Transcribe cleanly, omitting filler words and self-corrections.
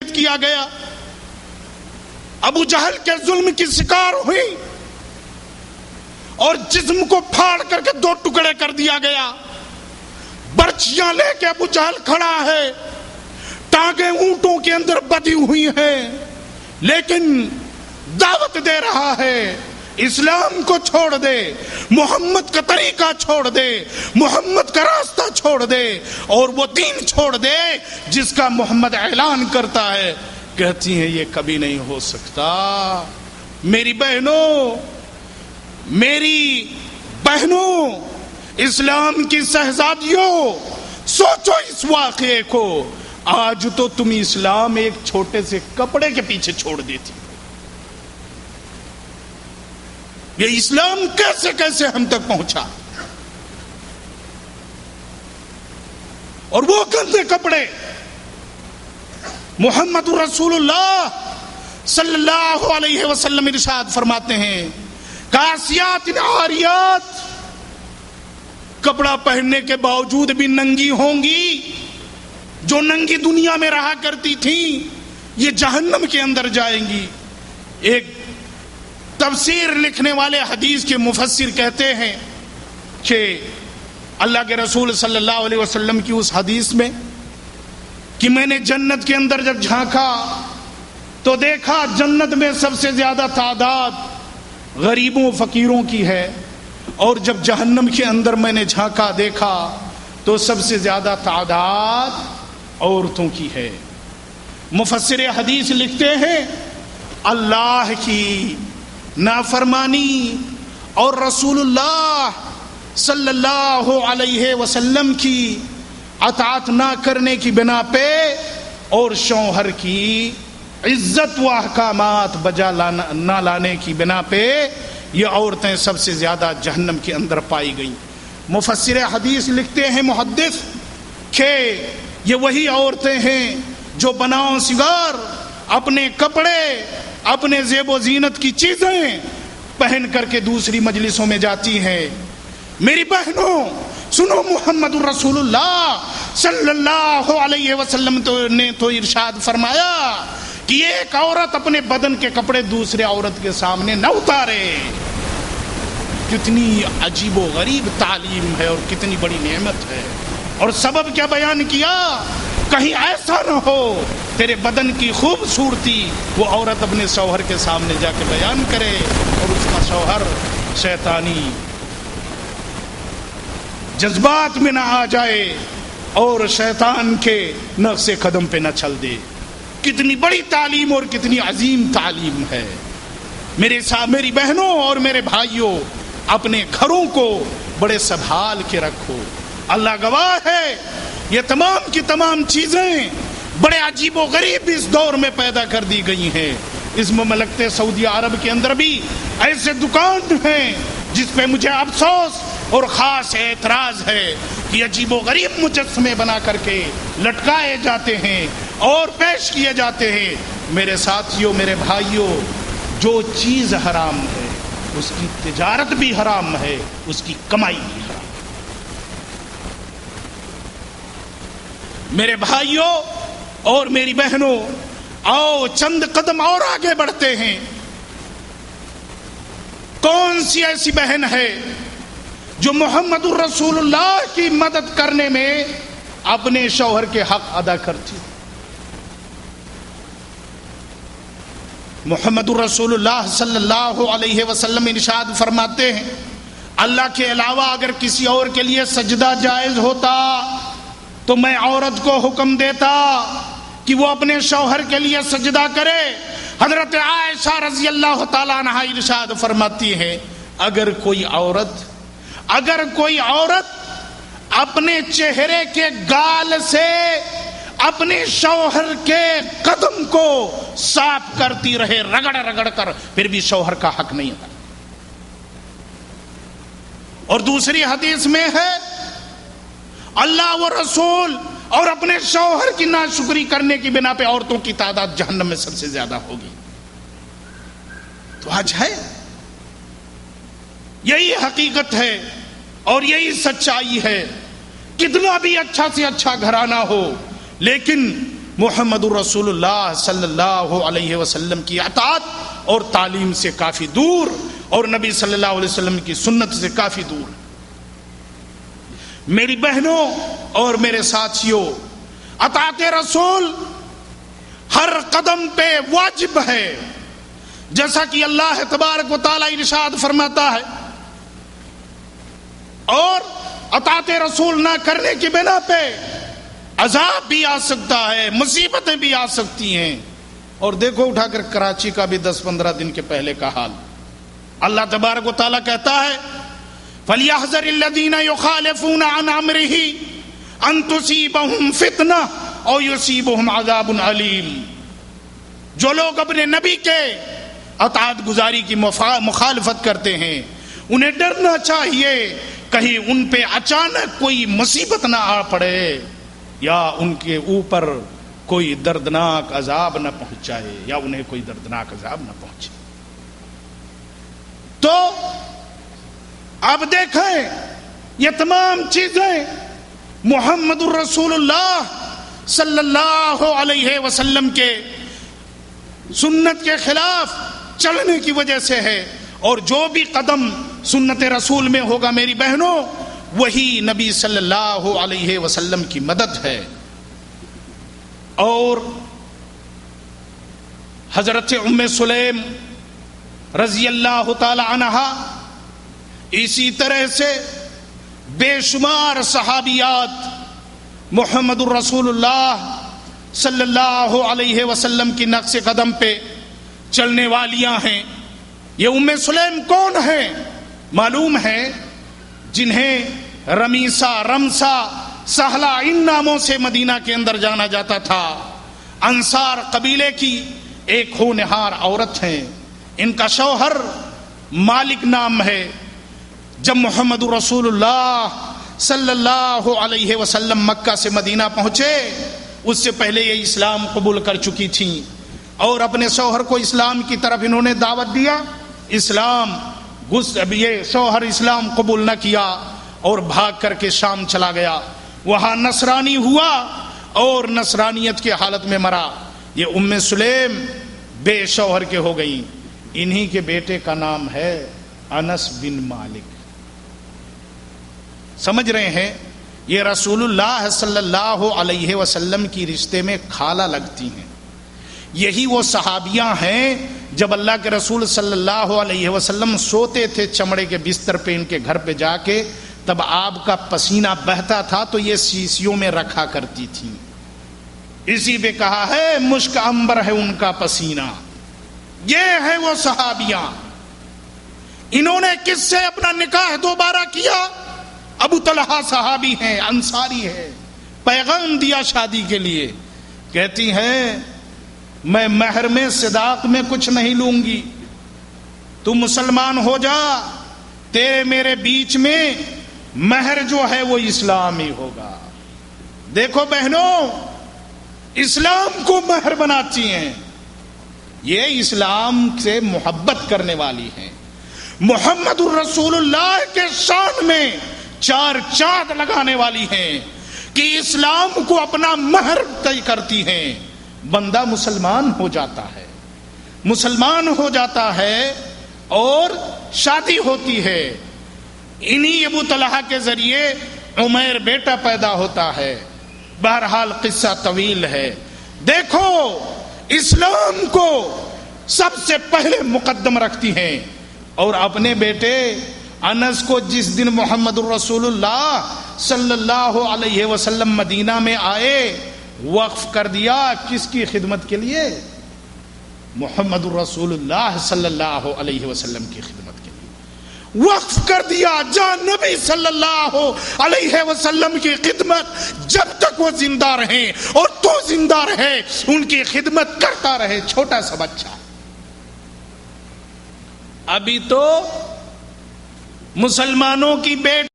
کیا گیا، ابو جہل کے ظلم کی شکار ہوئی اور جسم کو پھاڑ کر کے 2 ٹکڑے کر دیا گیا. برچیاں لے کے ابو جہل کھڑا ہے، ٹانگیں اونٹوں کے اندر بدی ہوئی ہیں، لیکن دعوت دے رہا ہے اسلام کو چھوڑ دے، محمد کا طریقہ چھوڑ دے، محمد کا راستہ چھوڑ دے، اور وہ دین چھوڑ دے جس کا محمد اعلان کرتا ہے. کہتی ہیں یہ کبھی نہیں ہو سکتا. میری بہنوں، اسلام کی شہزادیوں، سوچو اس واقعے کو. آج تو تم اسلام ایک چھوٹے سے کپڑے کے پیچھے چھوڑ دیتی. یہ اسلام کیسے کیسے ہم تک پہنچا، اور وہ گندے کپڑے. محمد رسول اللہ صلی اللہ علیہ وسلم ارشاد فرماتے ہیں کاسیات عاریات، کپڑا پہننے کے باوجود بھی ننگی ہوں گی. جو ننگی دنیا میں رہا کرتی تھیں یہ جہنم کے اندر جائیں گی. ایک تفسیر لکھنے والے حدیث کے مفسر کہتے ہیں کہ اللہ کے رسول صلی اللہ علیہ وسلم کی اس حدیث میں کہ میں نے جنت کے اندر جب جھانکا تو دیکھا جنت میں سب سے زیادہ تعداد غریبوں فقیروں کی ہے، اور جب جہنم کے اندر میں نے جھانکا دیکھا تو سب سے زیادہ تعداد عورتوں کی ہے. مفسر حدیث لکھتے ہیں اللہ کی نافرمانی اور رسول اللہ صلی اللہ علیہ وسلم کی اطاعت نہ کرنے کی بنا پہ اور شوہر کی عزت و احکامات بجا نہ لانے کی بنا پہ یہ عورتیں سب سے زیادہ جہنم کے اندر پائی گئیں. مفسر حدیث لکھتے ہیں محدث کہ یہ وہی عورتیں ہیں جو بناؤ سنگار، اپنے کپڑے، اپنے زیب و زینت کی چیزیں پہن کر کے دوسری مجلسوں میں جاتی ہیں. میری بہنوں سنو، محمد رسول اللہ صلی اللہ علیہ وسلم نے تو ارشاد فرمایا کہ ایک عورت اپنے بدن کے کپڑے دوسرے عورت کے سامنے نہ اتارے. کتنی عجیب و غریب تعلیم ہے اور کتنی بڑی نعمت ہے. اور سبب کیا بیان کیا؟ کہیں ایسا نہ ہو تیرے بدن کی خوبصورتی وہ عورت اپنے شوہر کے سامنے جا کے بیان کرے اور اس کا شوہر شیطانی جذبات میں نہ آ جائے اور شیطان کے نقش قدم پہ نہ چل دے. کتنی بڑی تعلیم اور کتنی عظیم تعلیم ہے. میری بہنوں اور میرے بھائیوں، اپنے گھروں کو بڑے سنبھال کے رکھو. اللہ گواہ ہے یہ تمام کی تمام چیزیں بڑے عجیب و غریب اس دور میں پیدا کر دی گئی ہیں. اس مملکت سعودی عرب کے اندر بھی ایسے دکان ہیں جس پہ مجھے افسوس اور خاص اعتراض ہے کہ عجیب و غریب مجسمے بنا کر کے لٹکائے جاتے ہیں اور پیش کیے جاتے ہیں. میرے ساتھیوں، میرے بھائیوں، جو چیز حرام ہے اس کی تجارت بھی حرام ہے، اس کی کمائی بھی حرام. میرے بھائیوں اور میری بہنوں، آؤ چند قدم اور آگے بڑھتے ہیں. کون سی ایسی بہن ہے جو محمد الرسول اللہ کی مدد کرنے میں اپنے شوہر کے حق ادا کرتی؟ محمد الرسول اللہ صلی اللہ علیہ وسلم ارشاد فرماتے ہیں اللہ کے علاوہ اگر کسی اور کے لیے سجدہ جائز ہوتا تو میں عورت کو حکم دیتا کہ وہ اپنے شوہر کے لیے سجدہ کرے. حضرت عائشہ رضی اللہ تعالیٰ عنہا ارشاد فرماتی ہے اگر کوئی عورت اپنے چہرے کے گال سے اپنے شوہر کے قدم کو صاف کرتی رہے رگڑ رگڑ کر، پھر بھی شوہر کا حق نہیں ہے. اور دوسری حدیث میں ہے اللہ و رسول اور اپنے شوہر کی ناشکری کرنے کی بنا پہ عورتوں کی تعداد جہنم میں سب سے زیادہ ہوگی. تو آج ہے، یہی حقیقت ہے اور یہی سچائی ہے. کتنا بھی اچھا سے اچھا گھرانہ ہو لیکن محمد الرسول اللہ صلی اللہ علیہ وسلم کی اطاعت اور تعلیم سے کافی دور، اور نبی صلی اللہ علیہ وسلم کی سنت سے کافی دور۔ میری بہنوں اور میرے ساتھیوں، اطاعت رسول ہر قدم پہ واجب ہے، جیسا کہ اللہ تبارک و تعالی ارشاد فرماتا ہے، اور اطاعت رسول نہ کرنے کی بنا پہ عذاب بھی آ سکتا ہے، مصیبتیں بھی آ سکتی ہیں۔ اور دیکھو اٹھا کر کراچی کا بھی 10-15 دن کے پہلے کا حال، اللہ تبارک و تعالیٰ کہتا ہے فَلْيَحْذَرِ الَّذِينَ يُخَالِفُونَ عَنْ أَمْرِهِ أَن تُصِيبَهُمْ فِتْنَةٌ أَوْ يُصِيبَهُمْ عَذَابٌ أَلِيمٌ۔ جو لوگ اپنے نبی کے اطاعت گزاری کی مخالفت کرتے ہیں، انہیں ڈرنا چاہیے کہیں ان پہ اچانک کوئی مصیبت نہ آ پڑے یا ان کے اوپر کوئی دردناک عذاب نہ پہنچائے، یا انہیں کوئی دردناک عذاب نہ پہنچے۔ تو اب دیکھیں، یہ تمام چیزیں محمد الرسول اللہ صلی اللہ علیہ وسلم کے سنت کے خلاف چلنے کی وجہ سے ہے، اور جو بھی قدم سنت رسول میں ہوگا میری بہنوں، وہی نبی صلی اللہ علیہ وسلم کی مدد ہے۔ اور حضرت ام سلیم رضی اللہ تعالی عنہا، اسی طرح سے بے شمار صحابیات محمد الرسول اللہ صلی اللہ علیہ وسلم کی نقش قدم پہ چلنے والیاں ہیں۔ یہ ام سلیم کون ہیں؟ معلوم ہے جنہیں رمیسا، رمسا، سہلا ان ناموں سے مدینہ کے اندر جانا جاتا تھا، انصار قبیلے کی ایک ہونہار عورت ہیں۔ ان کا شوہر مالک نام ہے۔ جب محمد رسول اللہ صلی اللہ علیہ وسلم مکہ سے مدینہ پہنچے، اس سے پہلے یہ اسلام قبول کر چکی تھیں، اور اپنے شوہر کو اسلام کی طرف انہوں نے دعوت دیا۔ یہ شوہر اسلام قبول نہ کیا اور بھاگ کر کے شام چلا گیا، وہاں نصرانی ہوا اور نصرانیت کی حالت میں مرا۔ یہ ام سلیم بے شوہر کے ہو گئی۔ انہی کے بیٹے کا نام ہے انس بن مالک۔ سمجھ رہے ہیں؟ یہ رسول اللہ صلی اللہ علیہ وسلم کی رشتے میں خالہ لگتی ہیں۔ یہی وہ صحابیاں ہیں جب اللہ کے رسول صلی اللہ علیہ وسلم سوتے تھے چمڑے کے بستر پہ ان کے گھر پہ جا کے، تب آپ کا پسینہ بہتا تھا تو یہ شیشیوں میں رکھا کرتی تھی۔ اسی پہ کہا ہے مشک عنبر ہے ان کا پسینہ۔ یہ ہے وہ صحابیاں۔ انہوں نے کس سے اپنا نکاح دوبارہ کیا؟ ابو طلحہ صحابی ہیں، انصاری ہیں، پیغام دیا شادی کے لیے، کہتی ہیں میں مہر میں صداق میں کچھ نہیں لوں گی، تو مسلمان ہو جا، تیرے میرے بیچ میں مہر جو ہے وہ اسلامی ہوگا۔ دیکھو بہنوں، اسلام کو مہر بناتی ہیں، یہ اسلام سے محبت کرنے والی ہیں۔ محمد الرسول اللہ کے شان میں 4 چاند لگانے والی ہیں کہ اسلام کو اپنا مہر طے کرتی ہیں۔ بندہ مسلمان ہو جاتا ہے اور شادی ہوتی ہے۔ انہی ابو طلحہ کے ذریعے عمیر بیٹا پیدا ہوتا ہے۔ بہرحال قصہ طویل ہے۔ دیکھو، اسلام کو سب سے پہلے مقدم رکھتی ہیں، اور اپنے بیٹے انس کو جس دن محمد الرسول اللہ صلی اللہ علیہ وسلم مدینہ میں آئے، وقف کر دیا۔ کس کی خدمت کے لیے؟ محمد الرسول اللہ صلی اللہ علیہ وسلم کی خدمت کے لیے وقف کر دیا۔ جان نبی صلی اللہ علیہ وسلم کی خدمت جب تک وہ زندہ رہیں اور تو زندہ رہے، ان کی خدمت کرتا رہے۔ چھوٹا سا بچہ، ابھی تو مسلمانوں کی بیٹی